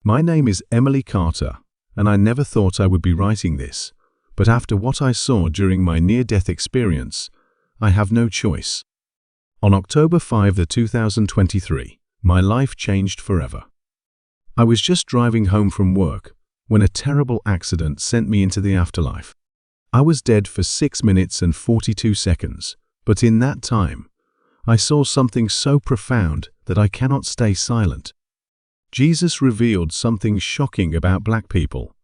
My name is Emily Carter, and I never thought I would be writing this, but after what I saw during my near-death experience, I have no choice. On October 5, 2023, my life changed forever. I was just driving home from work when a terrible accident sent me into the afterlife. I was dead for 6 minutes and 42 seconds, but in that time, I saw something so profound that I cannot stay silent. Jesus revealed something shocking about black people,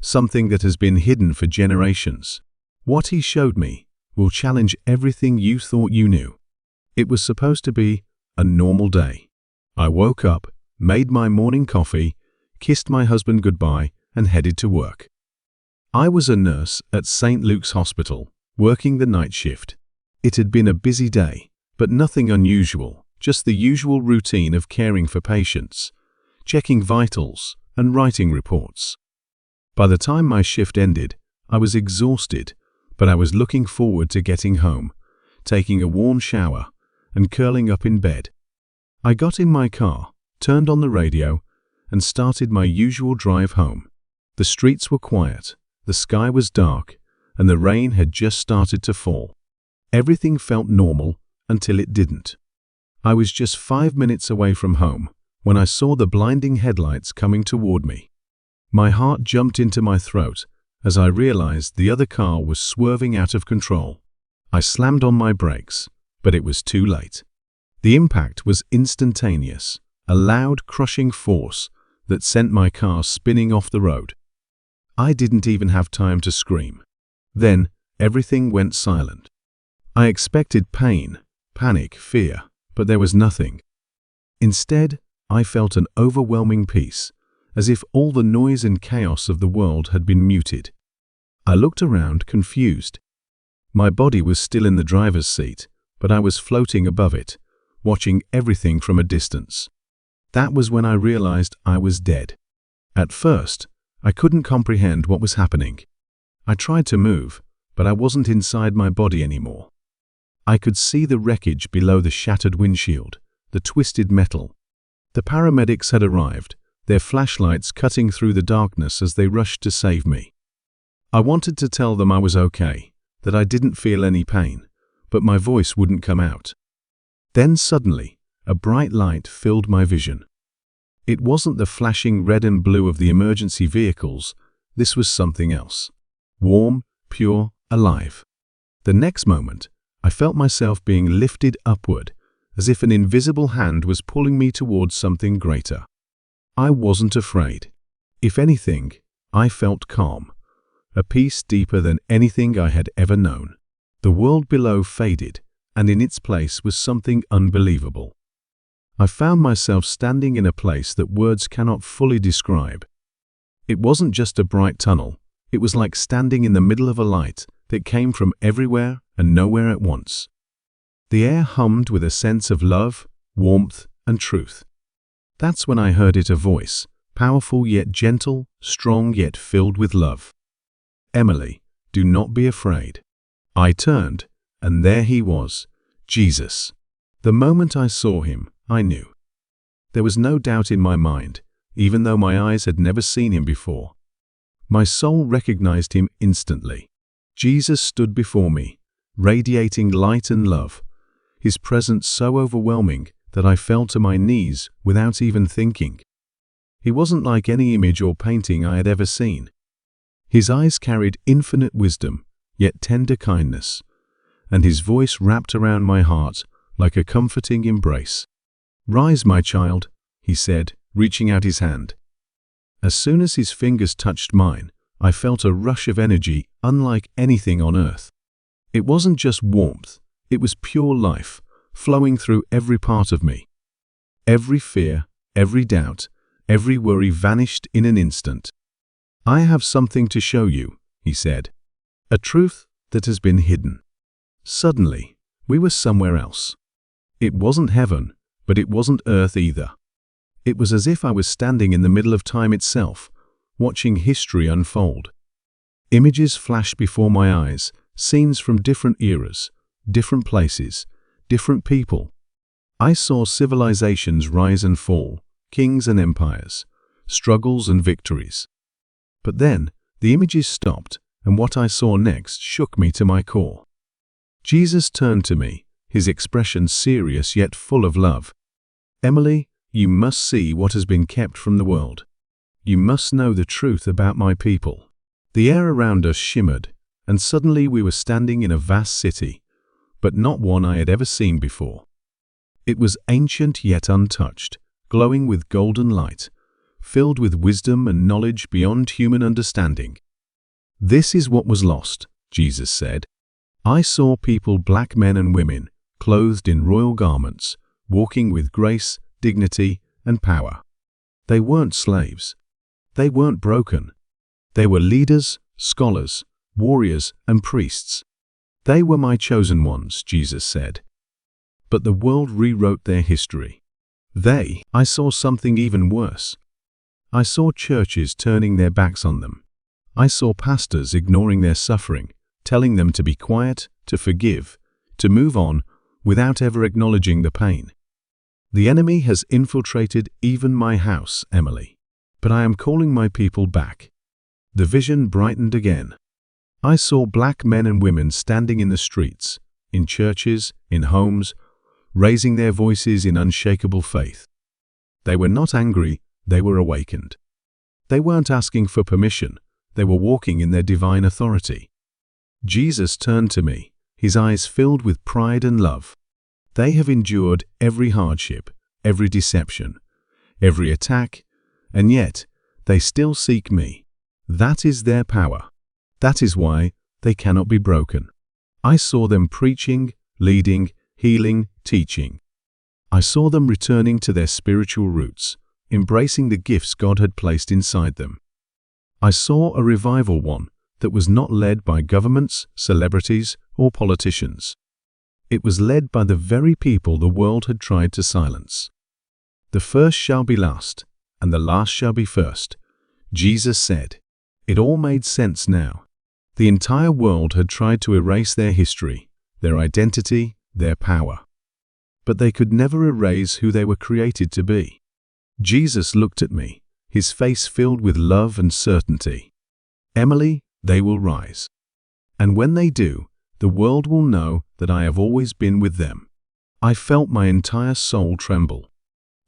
something that has been hidden for generations. What he showed me will challenge everything you thought you knew. It was supposed to be a normal day. I woke up, made my morning coffee, kissed my husband goodbye, and headed to work. I was a nurse at St. Luke's Hospital, working the night shift. It had been a busy day, but nothing unusual, just the usual routine of caring for patients, checking vitals, and writing reports. By the time my shift ended, I was exhausted, but I was looking forward to getting home, taking a warm shower, and curling up in bed. I got in my car, turned on the radio, and started my usual drive home. The streets were quiet, the sky was dark, and the rain had just started to fall. Everything felt normal until it didn't. I was just 5 minutes away from home when I saw the blinding headlights coming toward me. My heart jumped into my throat as I realized the other car was swerving out of control. I slammed on my brakes, but it was too late. The impact was instantaneous, a loud, crushing force that sent my car spinning off the road. I didn't even have time to scream. Then, everything went silent. I expected pain, panic, fear, but there was nothing. Instead, I felt an overwhelming peace, as if all the noise and chaos of the world had been muted. I looked around, confused. My body was still in the driver's seat, but I was floating above it, watching everything from a distance. That was when I realized I was dead. At first, I couldn't comprehend what was happening. I tried to move, but I wasn't inside my body anymore. I could see the wreckage below the shattered windshield, the twisted metal. The paramedics had arrived, their flashlights cutting through the darkness as they rushed to save me. I wanted to tell them I was okay, that I didn't feel any pain, but my voice wouldn't come out. Then suddenly, a bright light filled my vision. It wasn't the flashing red and blue of the emergency vehicles, this was something else. Warm, pure, alive. The next moment, I felt myself being lifted upward, as if an invisible hand was pulling me towards something greater. I wasn't afraid. If anything, I felt calm, a peace deeper than anything I had ever known. The world below faded, and in its place was something unbelievable. I found myself standing in a place that words cannot fully describe. It wasn't just a bright tunnel, it was like standing in the middle of a light that came from everywhere and nowhere at once. The air hummed with a sense of love, warmth, and truth. That's when I heard it, a voice, powerful yet gentle, strong yet filled with love. Emily, do not be afraid. I turned, and there he was, Jesus. The moment I saw him, I knew. There was no doubt in my mind, even though my eyes had never seen him before. My soul recognized him instantly. Jesus stood before me, radiating light and love, his presence so overwhelming that I fell to my knees without even thinking. He wasn't like any image or painting I had ever seen. His eyes carried infinite wisdom, yet tender kindness, and his voice wrapped around my heart like a comforting embrace. "Rise, my child," he said, reaching out his hand. As soon as his fingers touched mine, I felt a rush of energy unlike anything on earth. It wasn't just warmth, it was pure life, flowing through every part of me. Every fear, every doubt, every worry vanished in an instant. "I have something to show you," he said, "a truth that has been hidden." Suddenly, we were somewhere else. It wasn't heaven, but it wasn't earth either. It was as if I was standing in the middle of time itself, watching history unfold. Images flashed before my eyes, scenes from different eras, different places, different people. I saw civilizations rise and fall, kings and empires, struggles and victories. But then, the images stopped, and what I saw next shook me to my core. Jesus turned to me, his expression serious yet full of love. "Emily, you must see what has been kept from the world. You must know the truth about my people." The air around us shimmered, and suddenly we were standing in a vast city, but not one I had ever seen before. It was ancient yet untouched, glowing with golden light, filled with wisdom and knowledge beyond human understanding. "This is what was lost," Jesus said. "I saw people, black men and women, clothed in royal garments, walking with grace, dignity, and power. They weren't slaves. They weren't broken. They were leaders, scholars, warriors, and priests. They were my chosen ones," Jesus said. But the world rewrote their history. I saw something even worse. I saw churches turning their backs on them. I saw pastors ignoring their suffering, telling them to be quiet, to forgive, to move on, without ever acknowledging the pain. "The enemy has infiltrated even my house, Emily. But I am calling my people back." The vision brightened again. I saw black men and women standing in the streets, in churches, in homes, raising their voices in unshakable faith. They were not angry, they were awakened. They weren't asking for permission, they were walking in their divine authority. Jesus turned to me, his eyes filled with pride and love. "They have endured every hardship, every deception, every attack, and yet they still seek me. That is their power. That is why they cannot be broken." I saw them preaching, leading, healing, teaching. I saw them returning to their spiritual roots, embracing the gifts God had placed inside them. I saw a revival, one that was not led by governments, celebrities, or politicians. It was led by the very people the world had tried to silence. "The first shall be last, and the last shall be first," Jesus said. It all made sense now. The entire world had tried to erase their history, their identity, their power. But they could never erase who they were created to be. Jesus looked at me, his face filled with love and certainty. "Emily, they will rise. And when they do, the world will know that I have always been with them." I felt my entire soul tremble.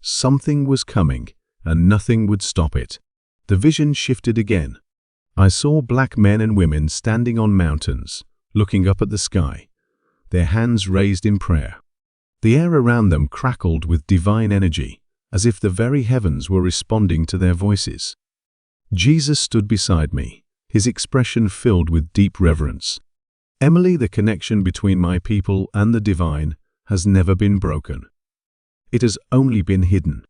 Something was coming, and nothing would stop it. The vision shifted again. I saw black men and women standing on mountains, looking up at the sky, their hands raised in prayer. The air around them crackled with divine energy, as if the very heavens were responding to their voices. Jesus stood beside me, his expression filled with deep reverence. "Emily, the connection between my people and the divine has never been broken. It has only been hidden."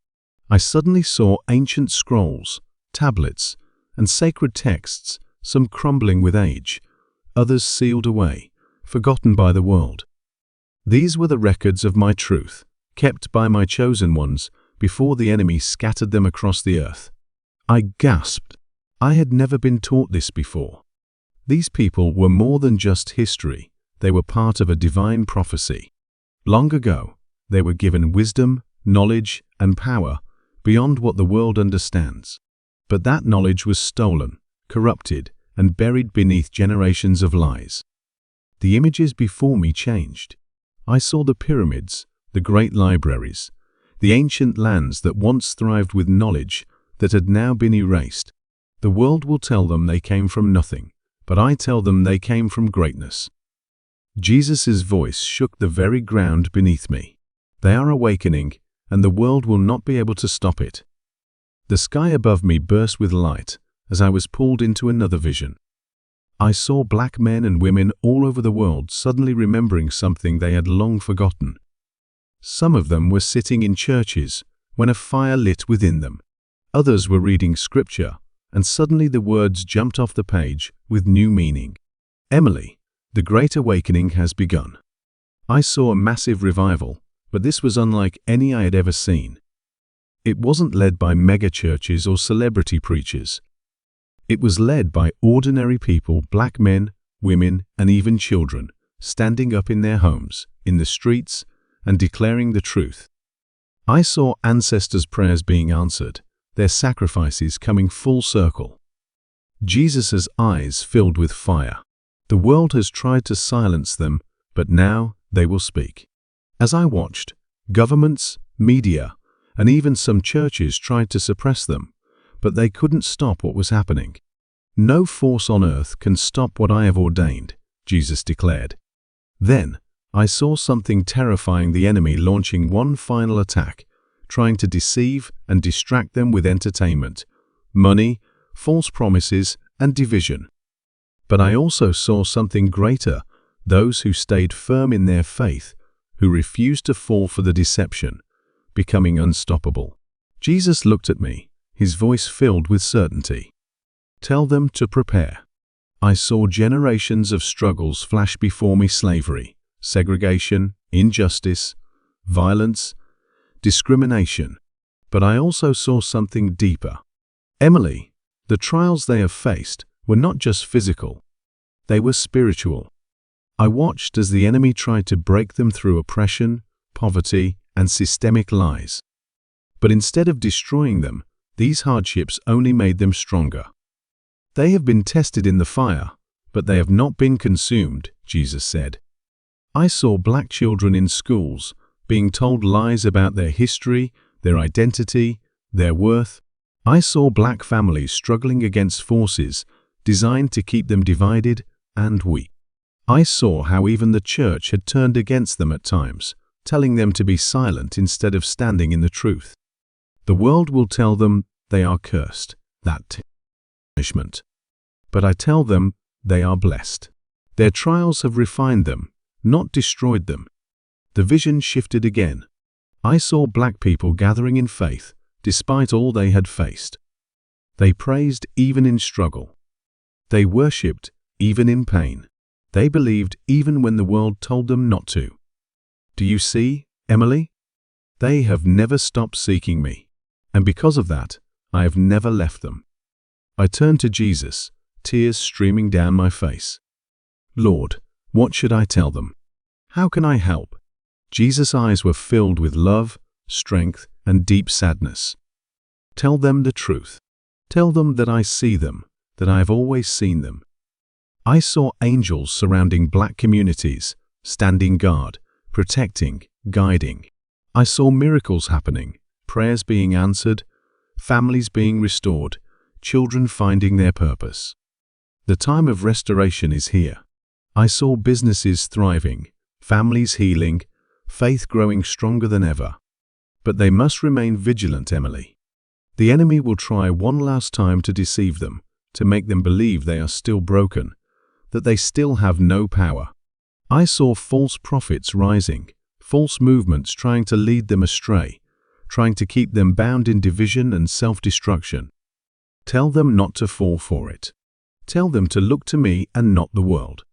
I suddenly saw ancient scrolls, tablets, and sacred texts, some crumbling with age, others sealed away, forgotten by the world. These were the records of my truth, kept by my chosen ones before the enemy scattered them across the earth. I gasped. I had never been taught this before. These people were more than just history, they were part of a divine prophecy. Long ago, they were given wisdom, knowledge, and power beyond what the world understands. But that knowledge was stolen, corrupted, and buried beneath generations of lies. The images before me changed. I saw the pyramids, the great libraries, the ancient lands that once thrived with knowledge that had now been erased. The world will tell them they came from nothing, but I tell them they came from greatness. Jesus' voice shook the very ground beneath me. They are awakening, and the world will not be able to stop it. The sky above me burst with light as I was pulled into another vision. I saw black men and women all over the world suddenly remembering something they had long forgotten. Some of them were sitting in churches when a fire lit within them. Others were reading scripture, and suddenly the words jumped off the page with new meaning. "Emily, the Great Awakening has begun." I saw a massive revival, but this was unlike any I had ever seen. It wasn't led by mega-churches or celebrity preachers. It was led by ordinary people, black men, women, and even children, standing up in their homes, in the streets, and declaring the truth. I saw ancestors' prayers being answered, their sacrifices coming full circle. Jesus' eyes filled with fire. The world has tried to silence them, but now they will speak. As I watched, governments, media, and even some churches tried to suppress them, but they couldn't stop what was happening. No force on earth can stop what I have ordained, Jesus declared. Then, I saw something terrifying: the enemy launching one final attack, trying to deceive and distract them with entertainment, money, false promises, and division. But I also saw something greater: those who stayed firm in their faith, who refused to fall for the deception, becoming unstoppable. Jesus looked at me, his voice filled with certainty. Tell them to prepare. I saw generations of struggles flash before me: slavery, segregation, injustice, violence, discrimination. But I also saw something deeper. Emily, the trials they have faced were not just physical, they were spiritual. I watched as the enemy tried to break them through oppression, poverty, and systemic lies. But instead of destroying them, these hardships only made them stronger. They have been tested in the fire, but they have not been consumed, Jesus said. I saw black children in schools being told lies about their history, their identity, their worth. I saw black families struggling against forces designed to keep them divided and weak. I saw how even the church had turned against them at times, telling them to be silent instead of standing in the truth. The world will tell them they are cursed, that punishment. But I tell them they are blessed. Their trials have refined them, not destroyed them. The vision shifted again. I saw black people gathering in faith, despite all they had faced. They praised even in struggle. They worshipped even in pain. They believed even when the world told them not to. Do you see, Emily? They have never stopped seeking me, and because of that, I have never left them. I turned to Jesus, tears streaming down my face. Lord, what should I tell them? How can I help? Jesus' eyes were filled with love, strength, and deep sadness. Tell them the truth. Tell them that I see them, that I have always seen them. I saw angels surrounding black communities, standing guard, protecting, guiding. I saw miracles happening, prayers being answered, families being restored, children finding their purpose. The time of restoration is here. I saw businesses thriving, families healing, faith growing stronger than ever. But they must remain vigilant, Emily. The enemy will try one last time to deceive them, to make them believe they are still broken, that they still have no power. I saw false prophets rising, false movements trying to lead them astray, trying to keep them bound in division and self-destruction. Tell them not to fall for it. Tell them to look to me and not the world.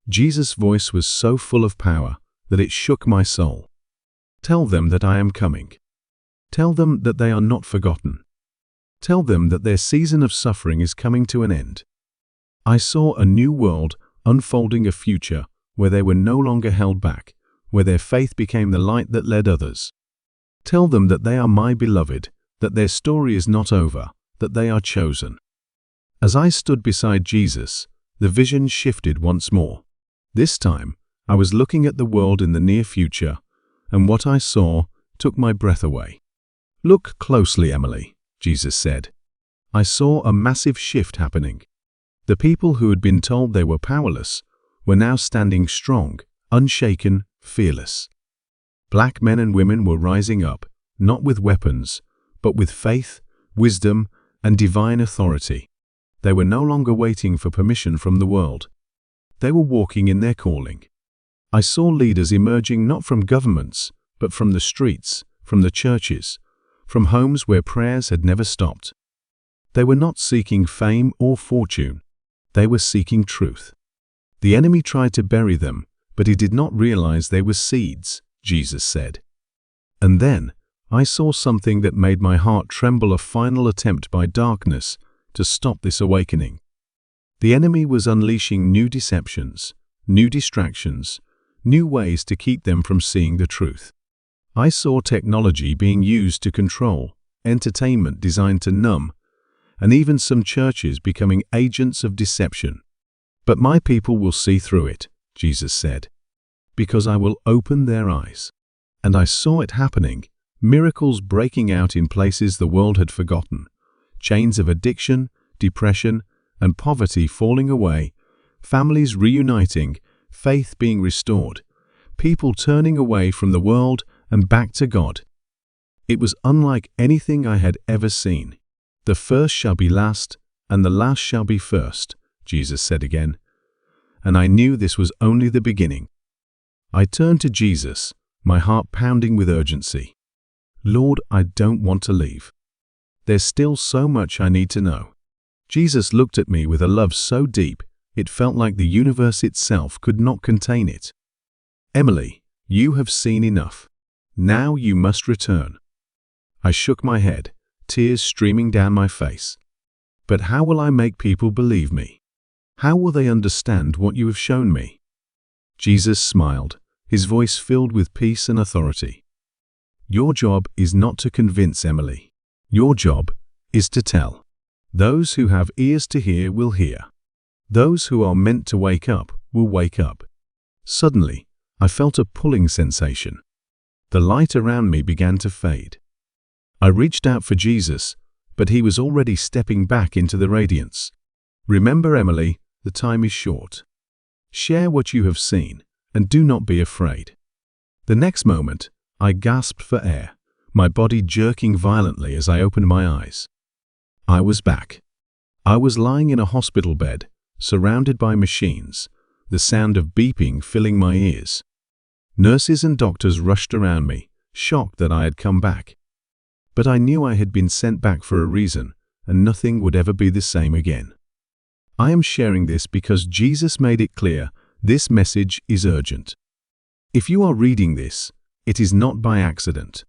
Jesus' voice was so full of power that it shook my soul. Tell them that I am coming. Tell them that they are not forgotten. Tell them that their season of suffering is coming to an end. I saw a new world unfolding, a future where they were no longer held back, where their faith became the light that led others. Tell them that they are my beloved, that their story is not over, that they are chosen. As I stood beside Jesus, the vision shifted once more. This time, I was looking at the world in the near future, and what I saw took my breath away. Look closely, Emily, Jesus said. I saw a massive shift happening. The people who had been told they were powerless were now standing strong, unshaken, fearless. Black men and women were rising up, not with weapons, but with faith, wisdom, and divine authority. They were no longer waiting for permission from the world. They were walking in their calling. I saw leaders emerging not from governments, but from the streets, from the churches, from homes where prayers had never stopped. They were not seeking fame or fortune. They were seeking truth. The enemy tried to bury them, but he did not realize they were seeds, Jesus said. And then, I saw something that made my heart tremble, a final attempt by darkness to stop this awakening. The enemy was unleashing new deceptions, new distractions, new ways to keep them from seeing the truth. I saw technology being used to control, entertainment designed to numb, and even some churches becoming agents of deception. But my people will see through it, Jesus said, because I will open their eyes. And I saw it happening, miracles breaking out in places the world had forgotten, chains of addiction, depression, and poverty falling away, families reuniting, faith being restored, people turning away from the world and back to God. It was unlike anything I had ever seen. The first shall be last, and the last shall be first, Jesus said again. And I knew this was only the beginning. I turned to Jesus, my heart pounding with urgency. Lord, I don't want to leave. There's still so much I need to know. Jesus looked at me with a love so deep, it felt like the universe itself could not contain it. Emily, you have seen enough. Now you must return. I shook my head, tears streaming down my face. But how will I make people believe me? How will they understand what you have shown me? Jesus smiled, his voice filled with peace and authority. Your job is not to convince, Emily. Your job is to tell. Those who have ears to hear will hear. Those who are meant to wake up will wake up. Suddenly, I felt a pulling sensation. The light around me began to fade. I reached out for Jesus, but he was already stepping back into the radiance. Remember, Emily, the time is short. Share what you have seen, and do not be afraid. The next moment, I gasped for air, my body jerking violently as I opened my eyes. I was back. I was lying in a hospital bed, surrounded by machines, the sound of beeping filling my ears. Nurses and doctors rushed around me, shocked that I had come back. But I knew I had been sent back for a reason, and nothing would ever be the same again. I am sharing this because Jesus made it clear this message is urgent. If you are reading this, it is not by accident.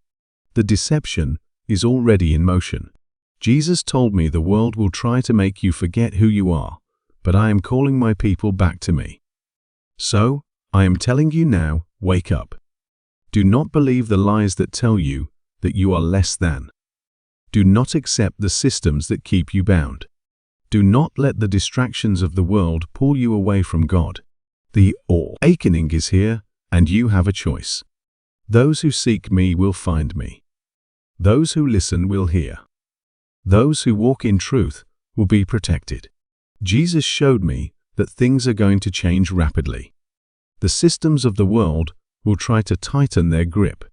The deception is already in motion. Jesus told me the world will try to make you forget who you are, but I am calling my people back to me. So, I am telling you now, wake up. Do not believe the lies that tell you that you are less than. Do not accept the systems that keep you bound. Do not let the distractions of the world pull you away from God. The awakening is here, and you have a choice. Those who seek me will find me. Those who listen will hear. Those who walk in truth will be protected. Jesus showed me that things are going to change rapidly. The systems of the world will try to tighten their grip.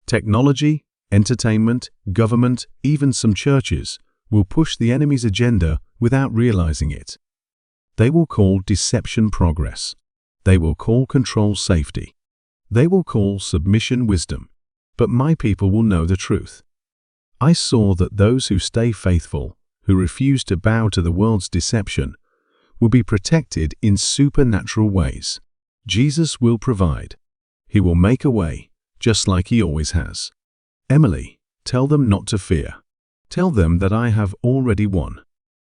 Technology, entertainment, government, even some churches will push the enemy's agenda without realizing it. They will call deception progress. They will call control safety. They will call submission wisdom. But my people will know the truth. I saw that those who stay faithful, who refuse to bow to the world's deception, will be protected in supernatural ways. Jesus will provide. He will make a way, just like he always has. Emily, tell them not to fear. Tell them that I have already won.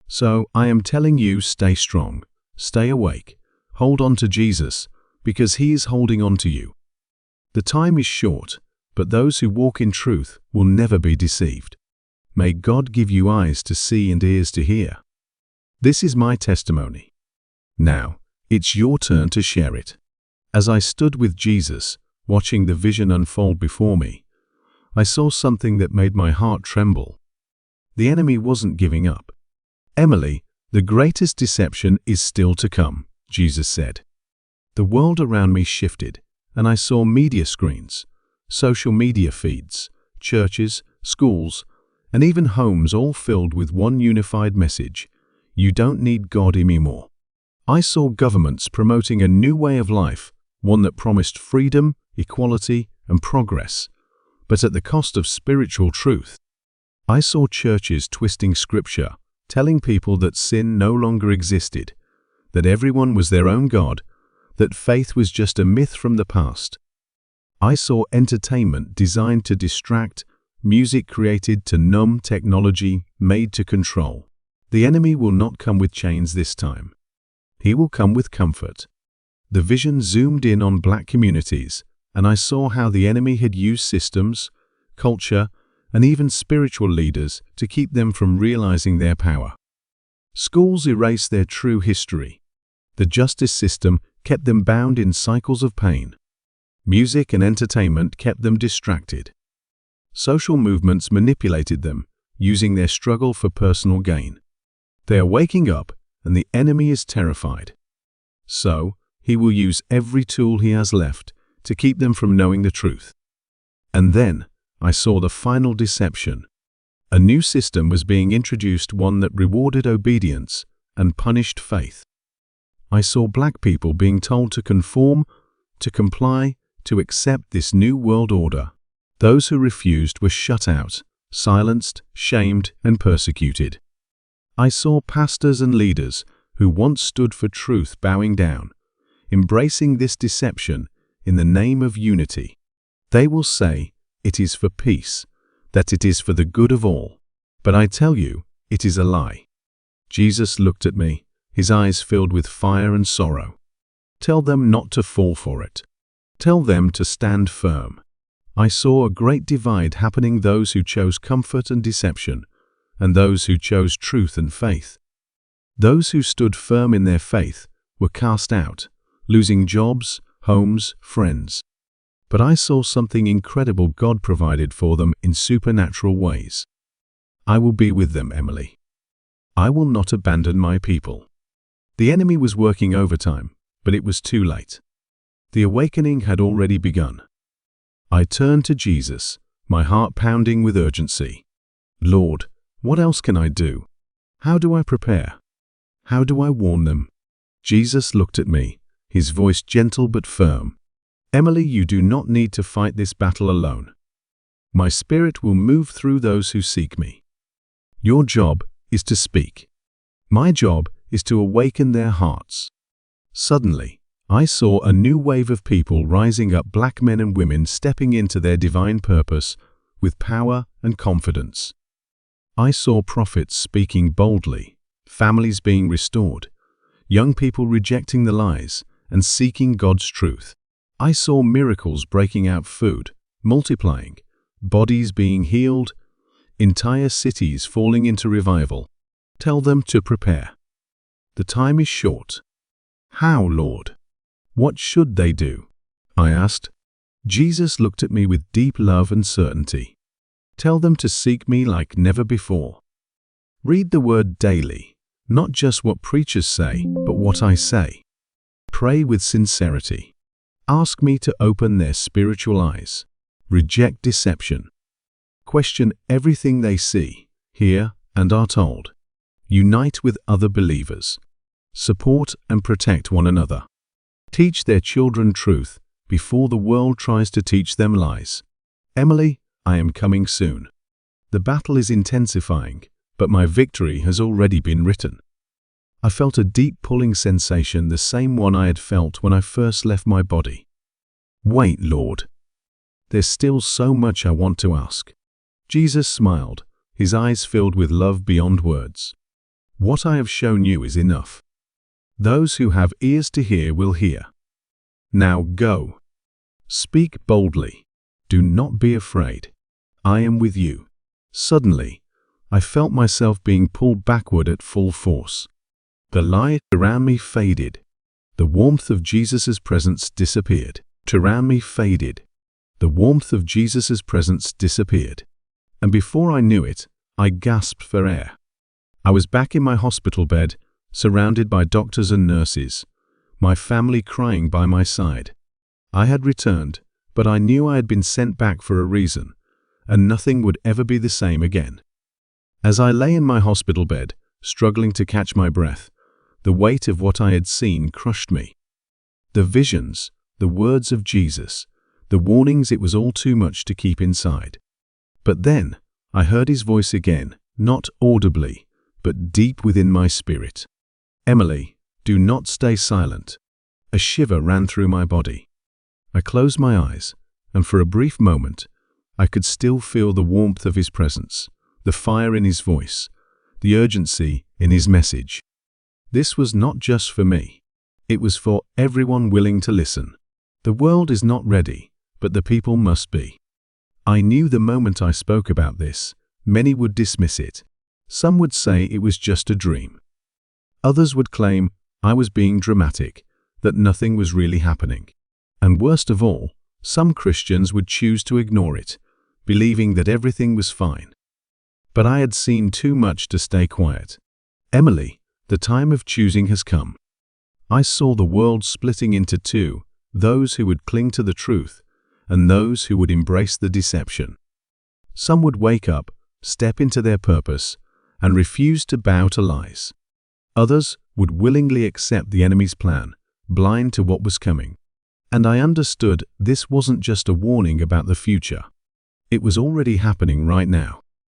So I am telling you, stay strong, stay awake, hold on to Jesus, because he is holding on to you. The time is short, but those who walk in truth will never be deceived. May God give you eyes to see and ears to hear. This is my testimony. Now, it's your turn to share it. As I stood with Jesus, watching the vision unfold before me, I saw something that made my heart tremble. The enemy wasn't giving up. Emily, the greatest deception is still to come, Jesus said. The world around me shifted, and I saw media screens, social media feeds, churches, schools, and even homes all filled with one unified message: you don't need God anymore. I saw governments promoting a new way of life, one that promised freedom, equality, and progress, but at the cost of spiritual truth. I saw churches twisting scripture, telling people that sin no longer existed, that everyone was their own God, that faith was just a myth from the past. I saw entertainment designed to distract, music created to numb, technology made to control. The enemy will not come with chains this time. He will come with comfort. The vision zoomed in on Black communities, and I saw how the enemy had used systems, culture, and even spiritual leaders to keep them from realizing their power. Schools erased their true history. The justice system kept them bound in cycles of pain. Music and entertainment kept them distracted. Social movements manipulated them, using their struggle for personal gain. They are waking up, and the enemy is terrified. So, he will use every tool he has left to keep them from knowing the truth. And then, I saw the final deception. A new system was being introduced, one that rewarded obedience and punished faith. I saw black people being told to conform, to comply, to accept this new world order. Those who refused were shut out, silenced, shamed, and persecuted. I saw pastors and leaders who once stood for truth bowing down, embracing this deception in the name of unity. They will say, it is for peace, that it is for the good of all. But I tell you, it is a lie. Jesus looked at me, his eyes filled with fire and sorrow. Tell them not to fall for it. Tell them to stand firm. I saw a great divide happening, those who chose comfort and deception, and those who chose truth and faith. Those who stood firm in their faith were cast out, losing jobs, homes, friends. But I saw something incredible God provided for them in supernatural ways. I will be with them, Emily. I will not abandon my people. The enemy was working overtime, but it was too late. The awakening had already begun. I turned to Jesus, my heart pounding with urgency. Lord, what else can I do? How do I prepare? How do I warn them? Jesus looked at me, his voice gentle but firm. Emily, you do not need to fight this battle alone. My Spirit will move through those who seek me. Your job is to speak. My job is to awaken their hearts. Suddenly, I saw a new wave of people rising up, black men and women stepping into their divine purpose with power and confidence. I saw prophets speaking boldly, families being restored, young people rejecting the lies and seeking God's truth. I saw miracles breaking out, food multiplying, bodies being healed, entire cities falling into revival. Tell them to prepare. The time is short. How, Lord? What should they do? I asked. Jesus looked at me with deep love and certainty. Tell them to seek me like never before. Read the word daily, not just what preachers say, but what I say. Pray with sincerity. Ask me to open their spiritual eyes. Reject deception. Question everything they see, hear, and are told. Unite with other believers. Support and protect one another. Teach their children truth before the world tries to teach them lies. Emily, I am coming soon. The battle is intensifying, but my victory has already been written. I felt a deep pulling sensation, the same one I had felt when I first left my body. Wait, Lord. There's still so much I want to ask. Jesus smiled, his eyes filled with love beyond words. What I have shown you is enough. Those who have ears to hear will hear. Now go. Speak boldly. Do not be afraid. I am with you. Suddenly, I felt myself being pulled backward at full force. The light around me faded. The warmth of Jesus' presence disappeared. Around me faded. The warmth of Jesus' presence disappeared. And before I knew it, I gasped for air. I was back in my hospital bed, surrounded by doctors and nurses, my family crying by my side. I had returned, but I knew I had been sent back for a reason, and nothing would ever be the same again. As I lay in my hospital bed, struggling to catch my breath, the weight of what I had seen crushed me. The visions, the words of Jesus, the warnings, it was all too much to keep inside. But then, I heard his voice again, not audibly, but deep within my spirit. Emily, do not stay silent. A shiver ran through my body. I closed my eyes, and for a brief moment, I could still feel the warmth of his presence, the fire in his voice, the urgency in his message. This was not just for me. It was for everyone willing to listen. The world is not ready, but the people must be. I knew the moment I spoke about this, many would dismiss it. Some would say it was just a dream. Others would claim I was being dramatic, that nothing was really happening. And worst of all, some Christians would choose to ignore it, believing that everything was fine. But I had seen too much to stay quiet. Emily, the time of choosing has come. I saw the world splitting into two, those who would cling to the truth and those who would embrace the deception. Some would wake up, step into their purpose, and refuse to bow to lies. Others would willingly accept the enemy's plan, blind to what was coming. And I understood this wasn't just a warning about the future. It was already happening right now.